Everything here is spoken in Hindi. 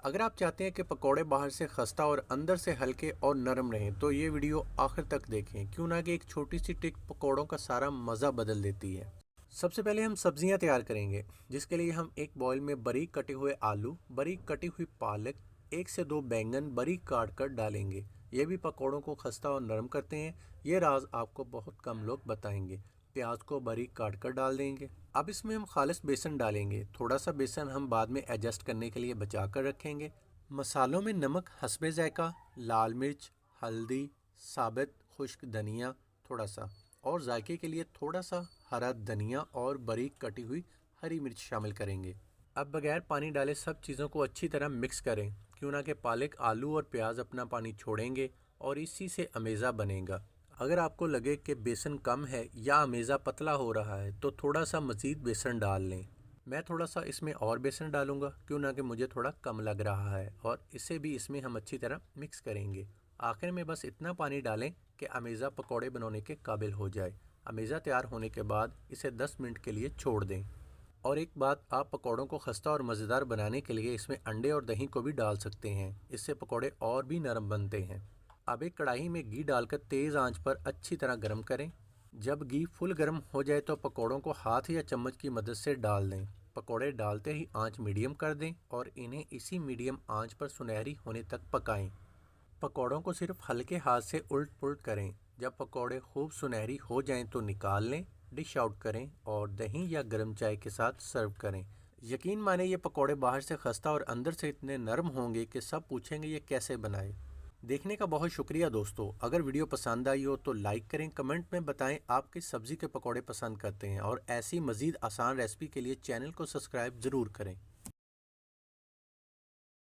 अगर आप चाहते हैं कि पकौड़े बाहर से खस्ता और अंदर से हल्के और नरम रहें तो ये वीडियो आखिर तक देखें। क्यों ना कि एक छोटी सी टिक पकौड़ों का सारा मज़ा बदल देती है। सबसे पहले हम सब्जियां तैयार करेंगे, जिसके लिए हम एक बॉईल में बारीक कटे हुए आलू, बारीक कटी हुई पालक, 1 से 2 बैंगन बारीक काट कर डालेंगे। ये भी पकौड़ों को खस्ता और नरम करते हैं। ये राज आपको बहुत कम लोग बताएंगे। प्याज को बारीक काट कर डाल देंगे। अब इसमें हम खालिस बेसन डालेंगे। थोड़ा सा बेसन हम बाद में एडजस्ट करने के लिए बचा कर रखेंगे। मसालों में नमक हस्बे जायका, लाल मिर्च, हल्दी, साबित खुश्क धनिया थोड़ा सा, और जायके के लिए थोड़ा सा हरा धनिया और बारीक कटी हुई हरी मिर्च शामिल करेंगे। अब बगैर पानी डाले सब चीज़ों को अच्छी तरह मिक्स करें। क्यों ना कि पालक, आलू और प्याज अपना पानी छोड़ेंगे और इसी से अमेज़ा बनेगा। अगर आपको लगे कि बेसन कम है या अमेज़ा पतला हो रहा है तो थोड़ा सा मज़ीद बेसन डाल लें। मैं थोड़ा सा इसमें और बेसन डालूंगा, क्यों ना कि मुझे थोड़ा कम लग रहा है, और इसे भी इसमें हम अच्छी तरह मिक्स करेंगे। आखिर में बस इतना पानी डालें कि अमेज़ा पकौड़े बनाने के काबिल हो जाए। अमेज़ा तैयार होने के बाद इसे 10 मिनट के लिए छोड़ दें। और एक बात, आप पकौड़ों को खस्ता और मज़ेदार बनाने के लिए इसमें अंडे और दही को भी डाल सकते हैं। इससे पकौड़े और भी नरम बनते हैं। अब एक कढ़ाई में घी डालकर तेज़ आंच पर अच्छी तरह गर्म करें। जब घी फुल गर्म हो जाए तो पकौड़ों को हाथ या चम्मच की मदद से डाल दें। पकौड़े डालते ही आंच मीडियम कर दें और इन्हें इसी मीडियम आंच पर सुनहरी होने तक पकाएं। पकौड़ों को सिर्फ हल्के हाथ से उल्ट पुल्ट करें। जब पकौड़े खूब सुनहरी हो जाएं तो निकाल लें, डिश आउट करें और दही या गर्म चाय के साथ सर्व करें। यकीन माने ये पकौड़े बाहर से खस्ता और अंदर से इतने नरम होंगे कि सब पूछेंगे ये कैसे बनाए। देखने का बहुत शुक्रिया दोस्तों। अगर वीडियो पसंद आई हो तो लाइक करें, कमेंट में बताएं आप किस सब्ज़ी के पकौड़े पसंद करते हैं, और ऐसी मज़ीद आसान रेसिपी के लिए चैनल को सब्सक्राइब ज़रूर करें।